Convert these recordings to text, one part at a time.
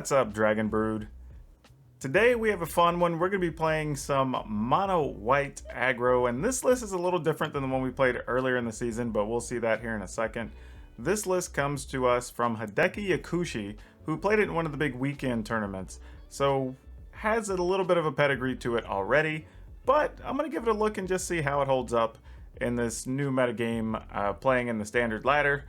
What's up, Dragon Brood? Today we have a fun one. We're going to be playing some Mono White Aggro, and this list is a little different than the one we played earlier in the season, but we'll see that here in a second. This list comes to us from Hideki Yakushi, who played it in one of the big weekend tournaments, so has a little bit of a pedigree to it already, but I'm going to give it a look and just see how it holds up in this new metagame playing in the Standard Ladder.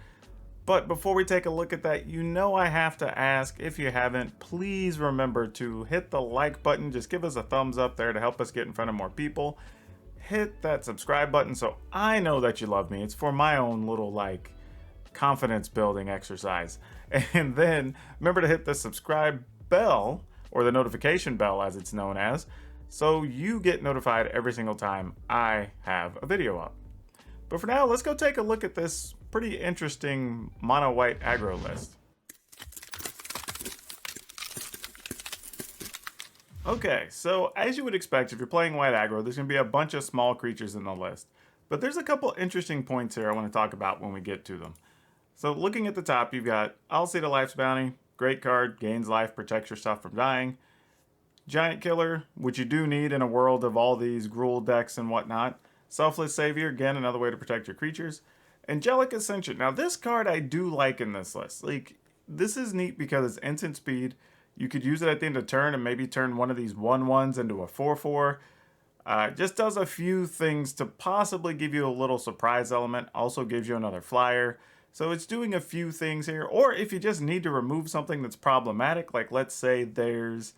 But before we take a look at that, you know I have to ask, if you haven't, please remember to hit the like button. Just give us a thumbs up there to help us get in front of more people. Hit that subscribe button so I know that you love me. It's for my own little, confidence building exercise. And then remember to hit the subscribe bell, or the notification bell as it's known as, so you get notified every single time I have a video up. But for now, let's go take a look at this pretty interesting Mono White Aggro list. Okay, so as you would expect, if you're playing White Aggro, there's going to be a bunch of small creatures in the list. But there's a couple interesting points here I want to talk about when we get to them. So looking at the top, you've got I'll See the Life's Bounty, great card, gains life, protects your stuff from dying. Giant Killer, which you do need in a world of all these Gruul decks and whatnot. Selfless Savior, again, another way to protect your creatures. Angelic Ascension. Now, this card I do like in this list. This is neat because it's instant speed. You could use it at the end of turn and maybe turn one of these 1/1s into a 4/4. Just does a few things to possibly give you a little surprise element. Also gives you another flyer. So it's doing a few things here. Or if you just need to remove something that's problematic, like let's say there's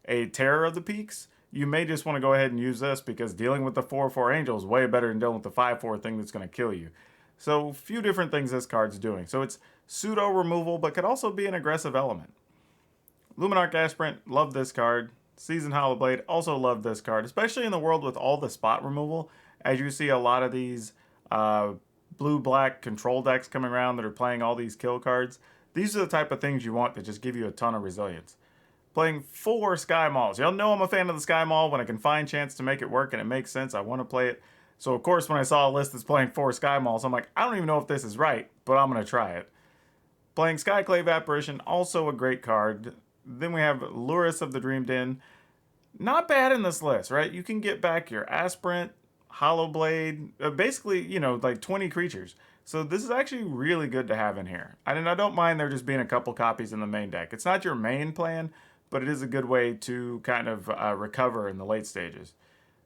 a Terror of the Peaks, you may just want to go ahead and use this because dealing with the 4/4 Angel is way better than dealing with the 5/4 thing that's going to kill you. So a few different things this card's doing. So it's pseudo removal, but could also be an aggressive element. Luminarch Aspirant, love this card. Seasoned Hollowblade, also love this card, especially in the world with all the spot removal. As you see a lot of these blue-black control decks coming around that are playing all these kill cards. These are the type of things you want to just give you a ton of resilience. Playing 4 Sky Malls. Y'all know I'm a fan of the Sky Mall. When I can find chance to make it work and it makes sense, I want to play it. So, of course, when I saw a list that's playing 4 Sky Malls, I'm like, I don't even know if this is right, but I'm going to try it. Playing Skyclave Apparition, also a great card. Then we have Lurrus of the Dream Den. Not bad in this list, right? You can get back your Aspirant, Hollowblade, basically, like 20 creatures. So this is actually really good to have in here. I don't mind there just being a couple copies in the main deck. It's not your main plan, but it is a good way to kind of recover in the late stages.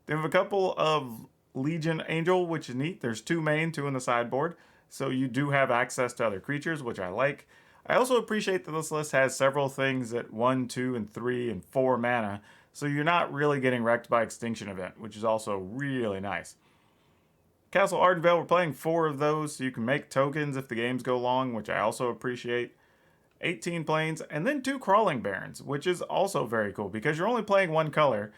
Then we have a couple of Legion Angel, which is neat. There's 2 main, 2 in the sideboard, so you do have access to other creatures, which I like. I also appreciate that this list has several things at 1, 2, and 3, and 4 mana, so you're not really getting wrecked by Extinction Event, which is also really nice. Castle Ardenvale, we're playing 4 of those, so you can make tokens if the games go long, which I also appreciate. 18 planes, and then 2 Crawling Barons, which is also very cool, because you're only playing 1 color.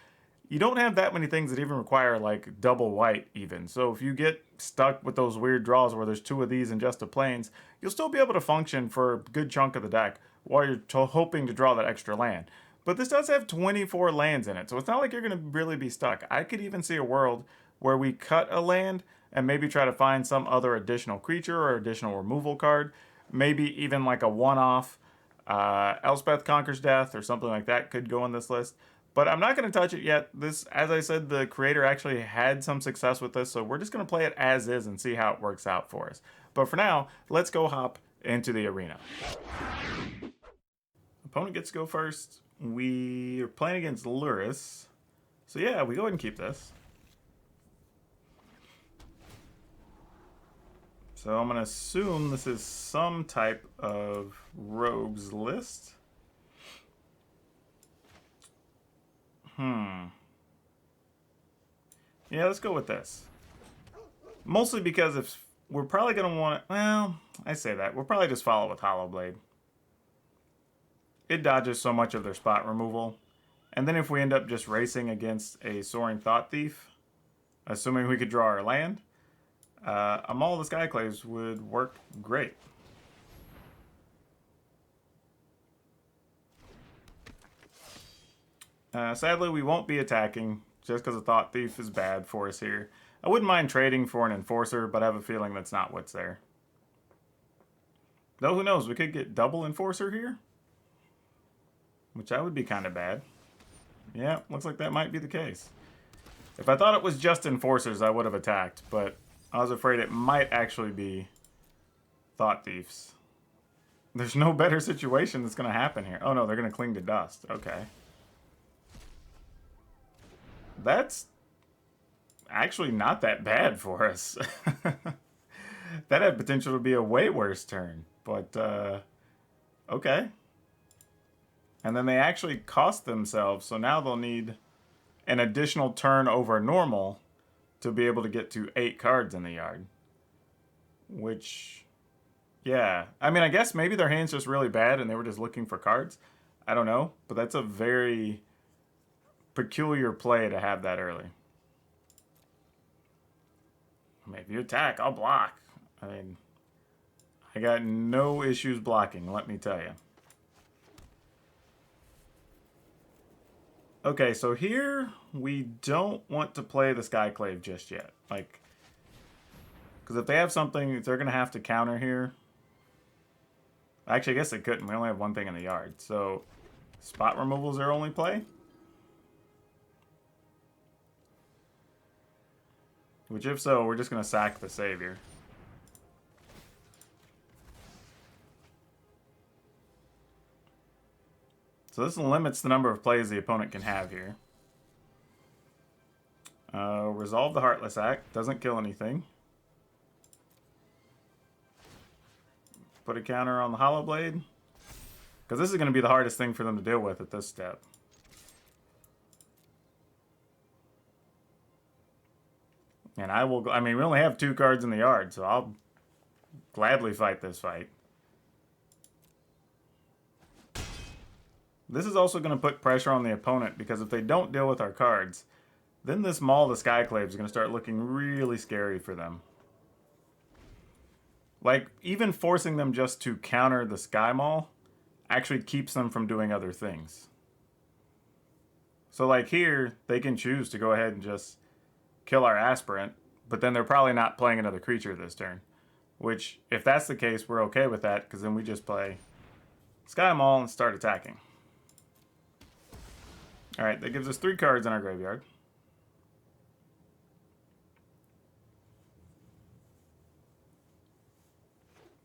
You don't have that many things that even require double white even. So if you get stuck with those weird draws where there's 2 of these and just a plains, you'll still be able to function for a good chunk of the deck while you're hoping to draw that extra land. But this does have 24 lands in it, so it's not like you're going to really be stuck. I could even see a world where we cut a land and maybe try to find some other additional creature or additional removal card. Maybe even like a one-off Elspeth Conquers Death or something like that could go in this list. But I'm not going to touch it yet. This, as I said, the creator actually had some success with this, so we're just going to play it as is and see how it works out for us. But for now, let's go hop into the arena. Opponent gets to go first. We are playing against Lurrus. So yeah, we go ahead and keep this. So I'm going to assume this is some type of rogues list. Yeah, let's go with this. Mostly because if we're probably going to want to... Well, I say that. We'll probably just follow with Hollowblade. It dodges so much of their spot removal. And then if we end up just racing against a Soaring Thought Thief, assuming we could draw our land, a Maul of the Skyclaves would work great. Sadly, we won't be attacking, just because a Thought Thief is bad for us here. I wouldn't mind trading for an Enforcer, but I have a feeling that's not what's there. Though, who knows? We could get double Enforcer here. which that would be kind of bad. Yeah, looks like that might be the case. If I thought it was just Enforcers, I would have attacked, but I was afraid it might actually be Thought Thieves. There's no better situation that's going to happen here. Oh no, they're going to cling to dust. Okay. That's actually not that bad for us. That had potential to be a way worse turn, but okay. And then they actually cost themselves, so now they'll need an additional turn over normal to be able to get to 8 cards in the yard. Which, yeah. I mean, I guess maybe their hand's just really bad and they were just looking for cards. I don't know, but that's a very peculiar play to have that early. I mean, if you attack, I'll block. I mean, I got no issues blocking, let me tell you. Okay, so here we don't want to play the Skyclave just yet. Like, because if they have something, they're going to have to counter here. Actually, I guess they couldn't. We only have one thing in the yard. So, spot removal is their only play. Which, if so, we're just going to sack the Savior. So this limits the number of plays the opponent can have here. Resolve the Heartless Act. Doesn't kill anything. Put a counter on the Hollow Blade. Because this is going to be the hardest thing for them to deal with at this step. And I will... I mean, we only have 2 cards in the yard, so I'll gladly fight this fight. This is also going to put pressure on the opponent, because if they don't deal with our cards, then this Maul the Skyclave is going to start looking really scary for them. Like, even forcing them just to counter the Sky Maul actually keeps them from doing other things. So like here, they can choose to go ahead and just kill our Aspirant, but then they're probably not playing another creature this turn. Which, if that's the case, we're okay with that, because then we just play Sky Maul and start attacking. Alright, that gives us 3 cards in our graveyard.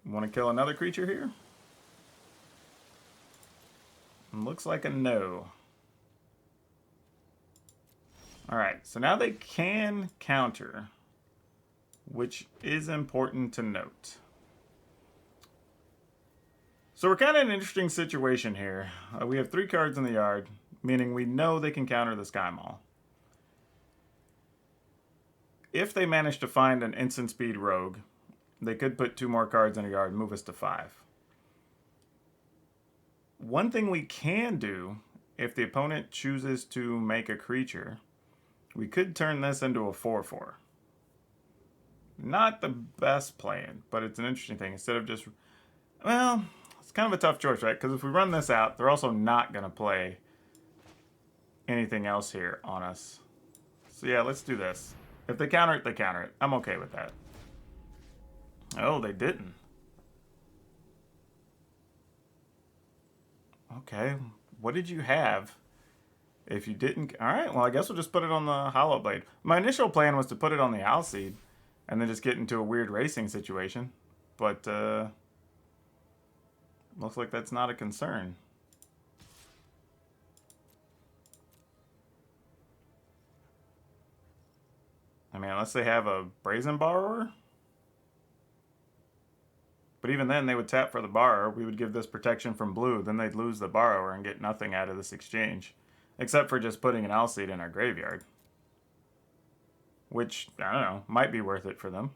Want to kill another creature here? Looks like a no. Alright, so now they can counter, which is important to note. So we're kind of in an interesting situation here. We have 3 cards in the yard, meaning we know they can counter the Sky Maul. If they manage to find an instant speed rogue, they could put 2 more cards in a yard and move us to 5. One thing we can do, if the opponent chooses to make a creature, we could turn this into a 4/4. Not the best plan, but it's an interesting thing. Instead of just, well, it's kind of a tough choice, right? Because if we run this out, they're also not going to play anything else here on us. So yeah, let's do this. If they counter it, they counter it. I'm okay with that. Oh, they didn't. Okay, what did you have if you didn't? Alright, well, I guess we'll just put it on the Hollow Blade. My initial plan was to put it on the Alseed and then just get into a weird racing situation. But, looks like that's not a concern. I mean, unless they have a Brazen Borrower. But even then, they would tap for the Borrower. We would give this protection from blue. Then they'd lose the Borrower and get nothing out of this exchange. Except for just putting an Alseed in our graveyard. Which, I don't know, might be worth it for them.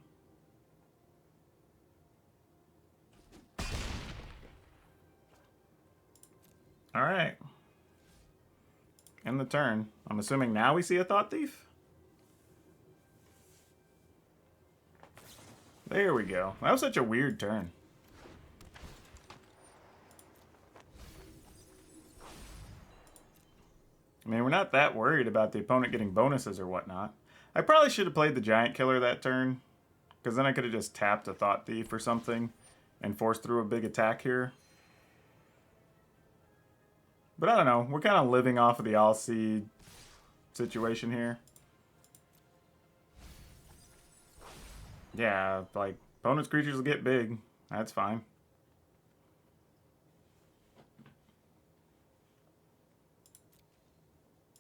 Alright. End the turn. I'm assuming now we see a Thought Thief? There we go. That was such a weird turn. I mean, we're not that worried about the opponent getting bonuses or whatnot. I probably should have played the Giant Killer that turn, because then I could have just tapped a Thought Thief or something and forced through a big attack here. But I don't know. We're kind of living off of the all seed situation here. Yeah, like opponent's creatures will get big. That's fine.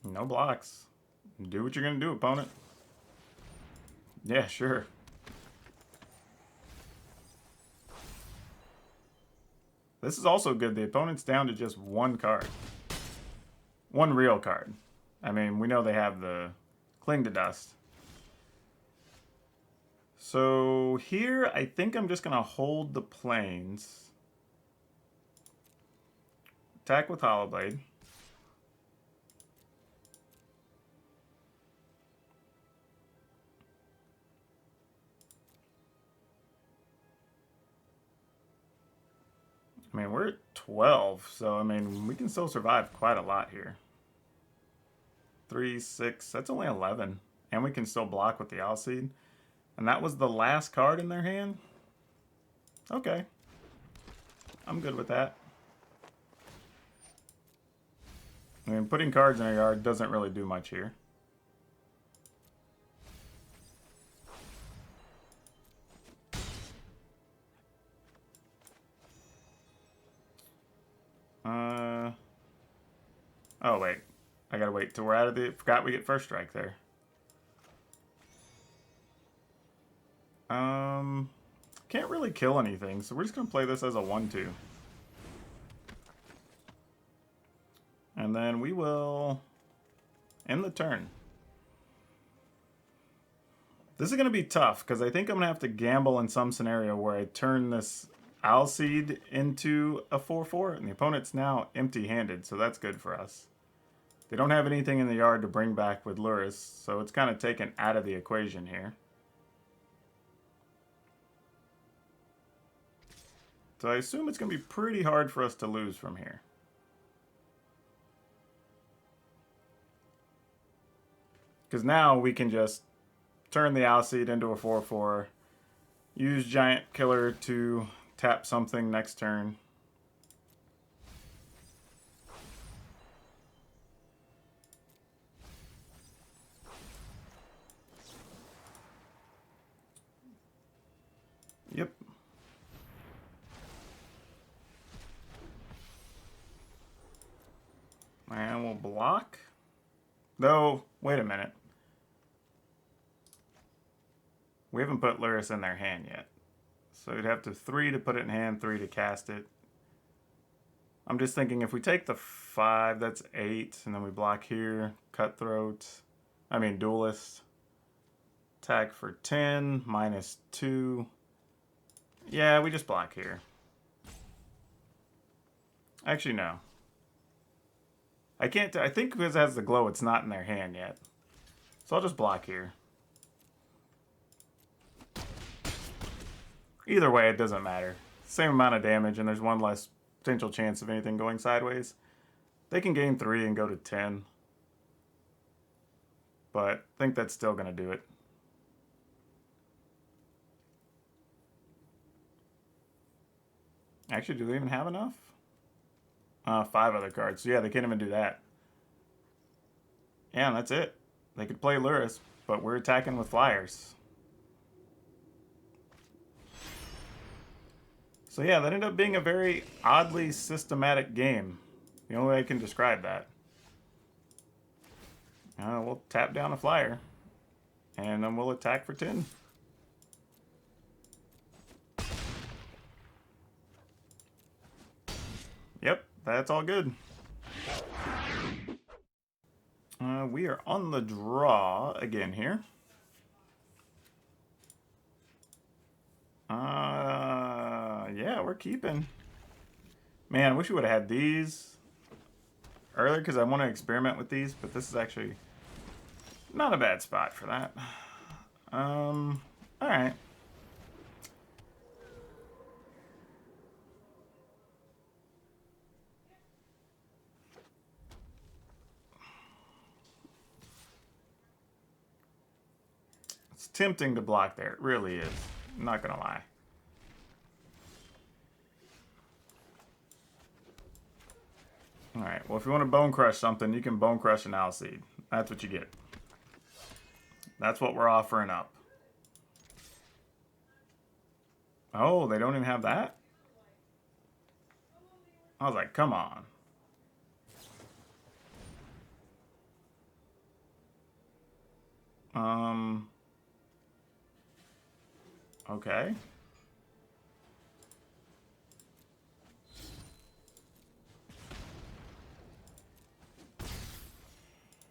No blocks. Do what you're gonna do, opponent. Yeah, sure. This is also good. The opponent's down to just one card. One real card. I mean, we know they have the Cling to Dust. So here, I think I'm just going to hold the planes. Attack with Hollow Blade. I mean, we're at 12, so I mean, we can still survive quite a lot here. 3, 6, that's only 11. And we can still block with the Owl Seed. And that was the last card in their hand? Okay. I'm good with that. I mean, putting cards in our yard doesn't really do much here. Oh, wait. I gotta wait till we're out of the... Forgot we get first strike there. Can't really kill anything, so we're just gonna play this as a 1-2. And then we will end the turn. This is going to be tough, because I think I'm going to have to gamble in some scenario where I turn this Owl Seed into a 4-4, and the opponent's now empty-handed, so that's good for us. They don't have anything in the yard to bring back with Lurrus, so it's kind of taken out of the equation here. So I assume it's going to be pretty hard for us to lose from here. Because now we can just turn the Owl Seed into a 4-4, use Giant Killer to tap something next turn. Yep. And we'll block. Though, wait a minute. We haven't put Lurrus in their hand yet. So you'd have to 3 to put it in hand, 3 to cast it. I'm just thinking if we take the 5, that's 8, and then we block here, Duelist. Attack for 10, -2. Yeah, we just block here. Actually, no. I can't, I think because it has the glow, it's not in their hand yet. So I'll just block here. Either way, it doesn't matter. Same amount of damage, and there's one less potential chance of anything going sideways. They can gain 3 and go to 10. But I think that's still going to do it. Actually, do they even have enough? 5 other cards. So yeah, they can't even do that. Yeah, and that's it. They could play Lurrus, but we're attacking with flyers. So yeah, that ended up being a very oddly systematic game. The only way I can describe that. We'll tap down a flyer. And then we'll attack for 10. Yep, that's all good. We are on the draw again here. Yeah, we're keeping. Man, I wish we would have had these earlier because I want to experiment with these, but this is actually not a bad spot for that. Alright. It's tempting to block there. It really is. I'm not gonna lie. Alright, well if you want to bone crush something, you can bone crush an owl seed. That's what you get. That's what we're offering up. Oh, they don't even have that? I was like, come on. Okay.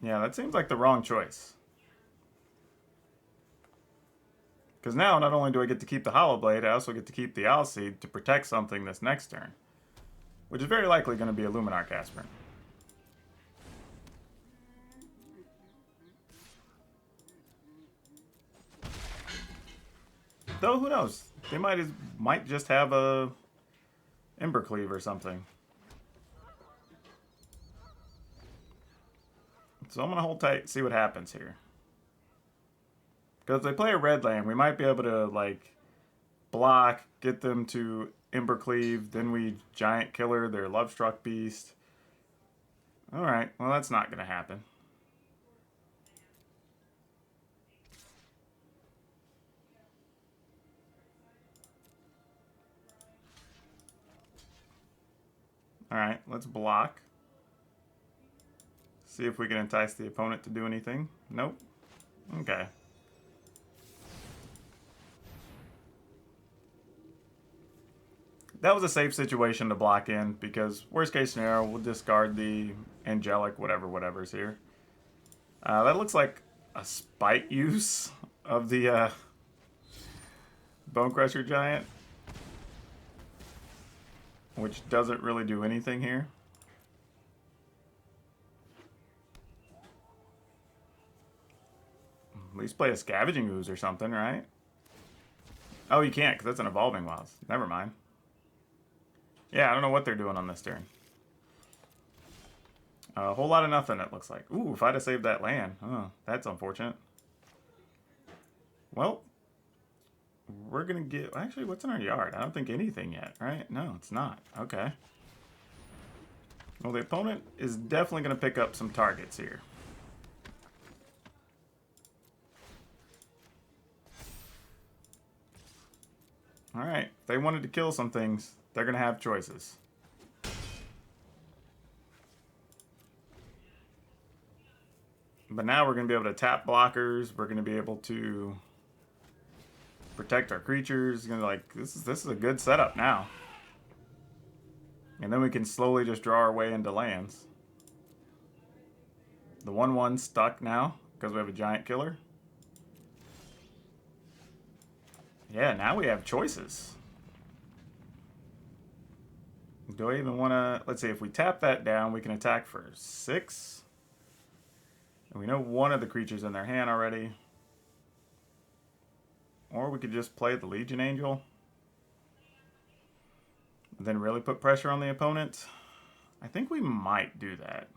Yeah, that seems like the wrong choice. Because now, not only do I get to keep the Hollow Blade, I also get to keep the Owl Seed to protect something this next turn. Which is very likely going to be a Luminar Casper. Though, who knows? They might just have a Embercleave or something. So I'm going to hold tight, see what happens here. Because if they play a red land, we might be able to, like, block, get them to Embercleave, then we Giant Killer their Lovestruck Beast. Alright, well that's not going to happen. Alright, let's block. See if we can entice the opponent to do anything. Nope. Okay. That was a safe situation to block in because worst case scenario, we'll discard the Angelic whatever's here. That looks like a spite use of the Bone Crusher Giant, which doesn't really do anything here. At least play a Scavenging Ooze or something, right? Oh, you can't, because that's an Evolving Wilds. Never mind. Yeah, I don't know what they're doing on this turn. A whole lot of nothing, it looks like. Ooh, if I'd have saved that land. Oh, that's unfortunate. Well, we're going to get... Actually, what's in our yard? I don't think anything yet, right? No, it's not. Okay. Well, the opponent is definitely going to pick up some targets here. Alright, if they wanted to kill some things, they're going to have choices. But now we're going to be able to tap blockers. We're going to be able to protect our creatures. Going to like this is a good setup now. And then we can slowly just draw our way into lands. The 1/1 stuck now because we have a Giant Killer. Yeah, now we have choices. Do I even want to... Let's see, if we tap that down, we can attack for 6. And we know one of the creatures in their hand already. Or we could just play the Legion Angel. And then really put pressure on the opponent. I think we might do that.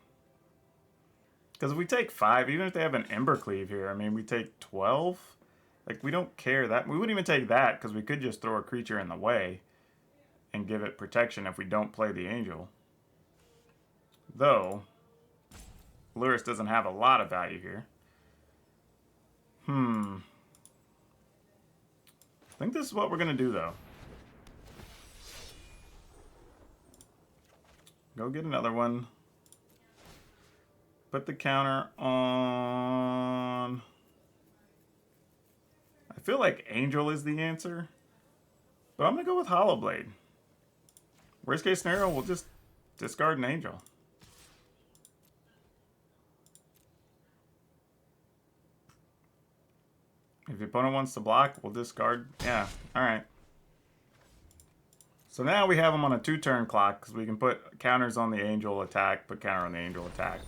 Because if we take 5, even if they have an Embercleave here, I mean, we take 12. Like, we don't care that. We wouldn't even take that because we could just throw a creature in the way and give it protection if we don't play the Angel. Though, Lurrus doesn't have a lot of value here. I think this is what we're going to do, though. Go get another one. Put the counter on... I feel like Angel is the answer. But I'm going to go with Hollow Blade. Worst case scenario, we'll just discard an Angel. If the opponent wants to block, we'll discard. Yeah, alright. So now we have them on a 2-turn clock because we can put counters on the Angel attack, put counter on the Angel attack.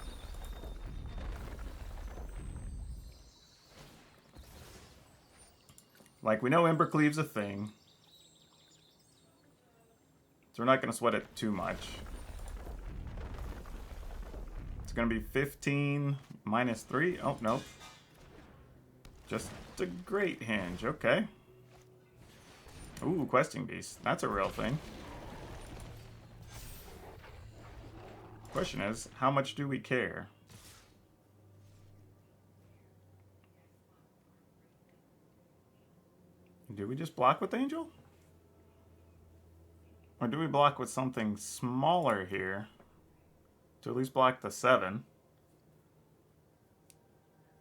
Like, we know Embercleave's a thing. So we're not going to sweat it too much. It's going to be 15 minus 3. Oh, no. Just a Great Hinge. Okay. Ooh, Questing Beast. That's a real thing. Question is, how much do we care? Do we just block with Angel? Or do we block with something smaller here to at least block the 7?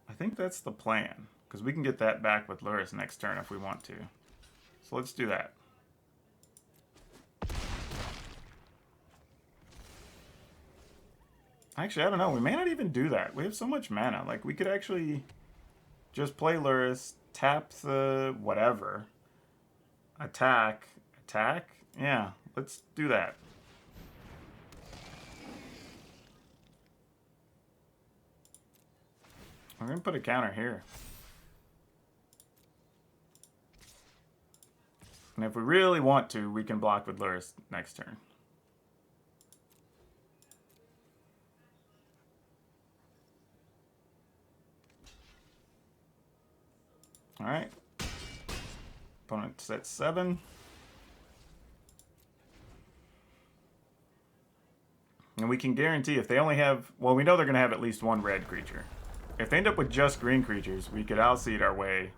I think that's the plan, because we can get that back with Lurrus next turn if we want to. So let's do that. Actually, I don't know. We may not even do that. We have so much mana. Like, we could actually just play Lurrus, tap the whatever, attack. Yeah, let's do that. We're going to put a counter here. And if we really want to, we can block with Lurrus next turn. Alright. Opponent sets 7. And we can guarantee if they only have... Well, we know they're going to have at least one red creature. If they end up with just green creatures, we could outseed our way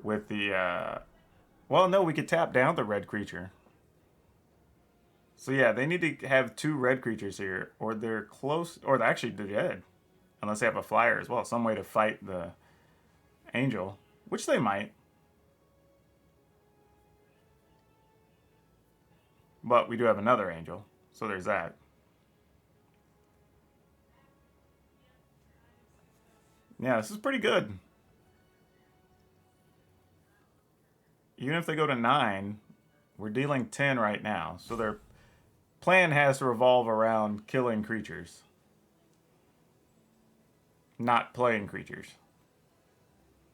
with the... Well, no, we could tap down the red creature. So yeah, they need to have 2 red creatures here, or they're close... Or they're actually dead. Unless they have a flyer as well. Some way to fight the Angel. Which they might. But we do have another Angel. So there's that. Yeah, this is pretty good. Even if they go to 9, we're dealing 10 right now. So their plan has to revolve around killing creatures. Not playing creatures.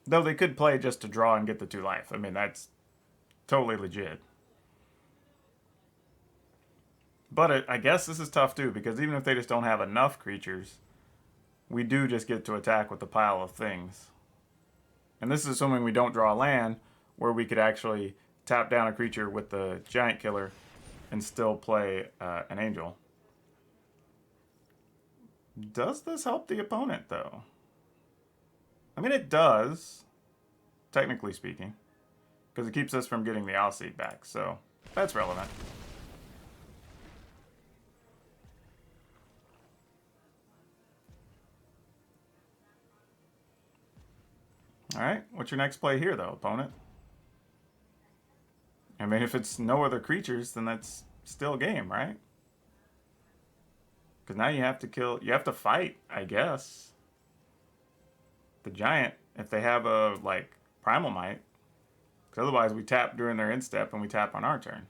Though they could play just to draw and get the 2 life. I mean, that's totally legit. But I guess this is tough too, because even if they just don't have enough creatures, we do just get to attack with the pile of things. And this is assuming we don't draw a land, where we could actually tap down a creature with the giant killer and still play an Angel. Does this help the opponent, though? I mean, it does, technically speaking, because it keeps us from getting the Outseed back, so that's relevant. Alright, what's your next play here, though, opponent? I mean, if it's no other creatures, then that's still game, right? Because now you have to kill... You have to fight, I guess. The giant, if they have a, like, Primal Might. Because otherwise we tap during their end step and we tap on our turn.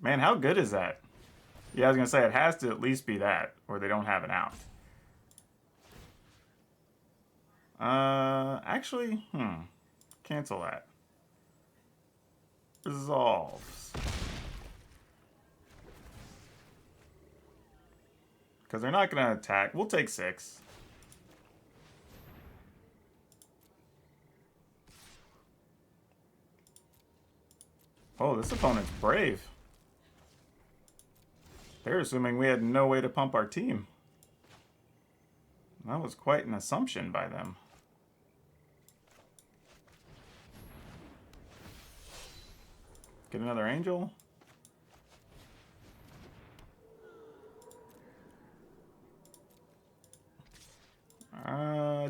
Man, how good is that? Yeah, I was going to say, it has to at least be that, or they don't have an out. Actually, cancel that. Resolves. Because they're not going to attack. We'll take 6. Oh, this opponent's brave. They're assuming we had no way to pump our team. That was quite an assumption by them. Get another Angel.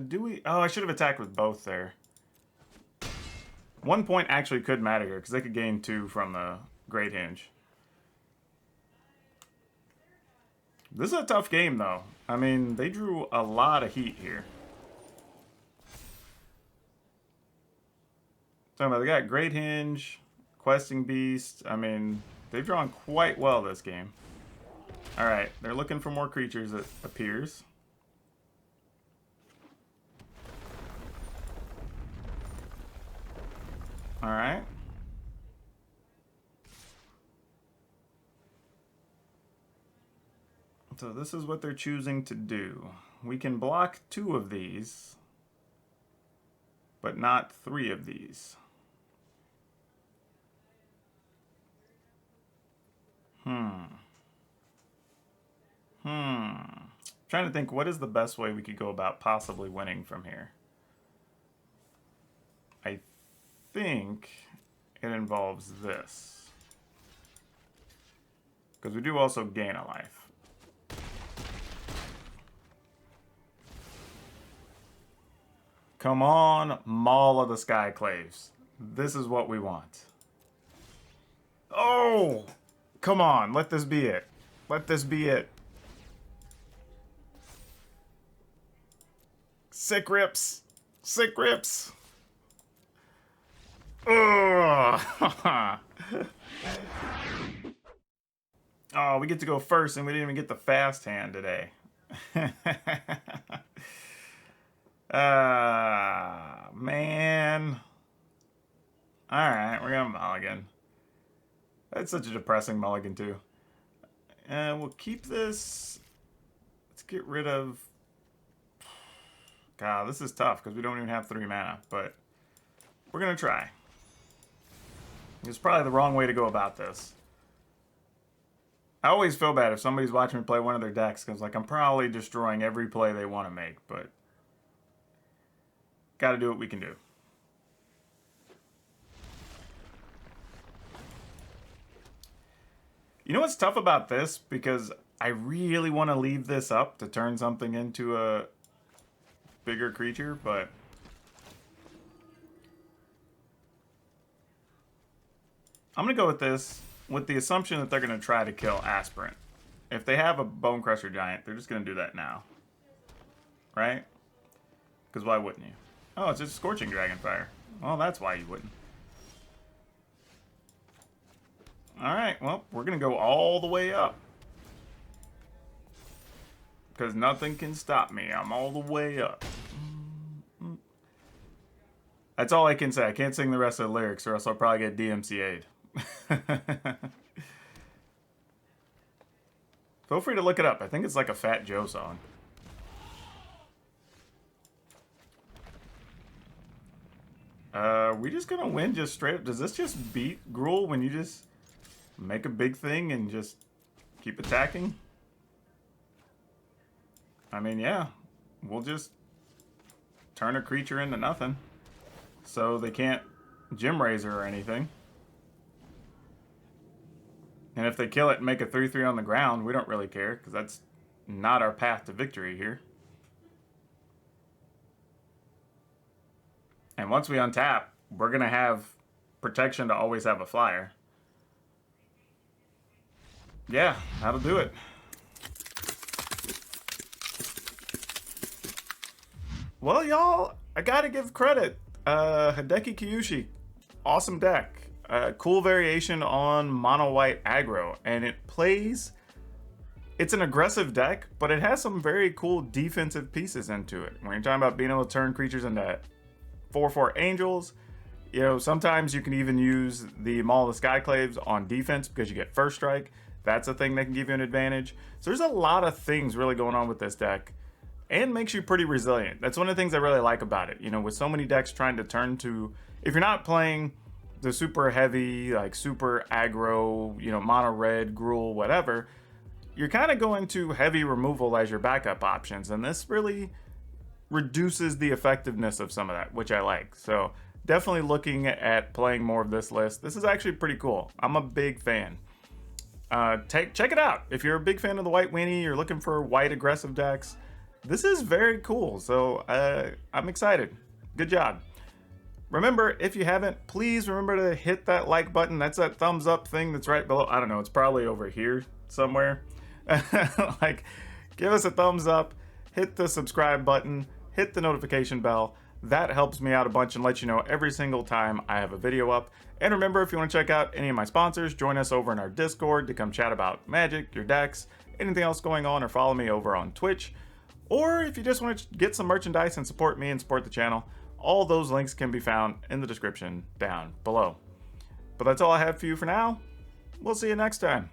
Do we... Oh, I should have attacked with both there. 1 point actually could matter here, because they could gain 2 from the Great Hinge. This is a tough game, though. I mean, they drew a lot of heat here. Talking about, they got Great Hinge, Questing Beast. I mean, they've drawn quite well this game. Alright, they're looking for more creatures, it appears. Alright. So this is what they're choosing to do. We can block 2 of these. but not 3 of these. Trying to think, what is the best way we could go about possibly winning from here? I think it involves this. Because we do also gain a life. Come on, Maul of the Skyclaves. This is what we want. Oh! Come on, let this be it. Let this be it. Sick rips. Sick rips. Oh, we get to go first and we didn't even get the fast hand today. Man. Alright, we're gonna mulligan. That's such a depressing mulligan too. And we'll keep this. Let's get rid of... God, this is tough because we don't even have 3 mana, but we're gonna try. It's probably the wrong way to go about this. I always feel bad if somebody's watching me play one of their decks because, like, I'm probably destroying every play they want to make, but gotta do what we can do. You know what's tough about this? Because I really want to leave this up to turn something into a bigger creature, but I'm going to go with this with the assumption that they're going to try to kill Aspirant. If they have a Bone Crusher Giant, they're just going to do that now. Right? Because why wouldn't you? Oh, it's just Scorching Dragonfire. Well, that's why you wouldn't. Alright, well, we're going to go all the way up. Because nothing can stop me. I'm all the way up. That's all I can say. I can't sing the rest of the lyrics or else I'll probably get DMCA'd. Feel free to look it up. I think it's like a Fat Joe song. We just gonna win just straight up? Does this just beat Gruul when you just make a big thing and just keep attacking? I mean, yeah. We'll just turn a creature into nothing. So they can't Gem Razor or anything. And if they kill it and make a 3/3 on the ground, we don't really care, because that's not our path to victory here. And once we untap, we're going to have protection to always have a flyer. Yeah, that'll do it. Well, y'all, I gotta give credit. Hideki Yakushi, awesome deck. Cool variation on Mono White Aggro, and it plays... It's an aggressive deck, but it has some very cool defensive pieces into it. When you're talking about being able to turn creatures into 4/4 angels, you know, sometimes you can even use the Maul of the Skyclaves on defense because you get first strike. That's a thing that can give you an advantage. So there's a lot of things really going on with this deck, and makes you pretty resilient. That's one of the things I really like about it. You know, with so many decks trying to turn to... If you're not playing the super heavy, like super aggro, you know, mono red, Gruul, whatever, you're kind of going to heavy removal as your backup options, and this really reduces the effectiveness of some of that, which I like. So definitely looking at playing more of this list. This is actually pretty cool. I'm a big fan. Check it out. If you're a big fan of the White Weenie, you're looking for white aggressive decks, this is very cool. So I'm excited. Good job. Remember, if you haven't, please remember to hit that like button. That's that thumbs up thing that's right below. I don't know, it's probably over here somewhere. Like, give us a thumbs up, hit the subscribe button, hit the notification bell. That helps me out a bunch and lets you know every single time I have a video up. And remember, if you want to check out any of my sponsors, join us over in our Discord to come chat about Magic, your decks, anything else going on, or follow me over on Twitch. Or if you just want to get some merchandise and support me and support the channel, all those links can be found in the description down below. But that's all I have for you for now. We'll see you next time.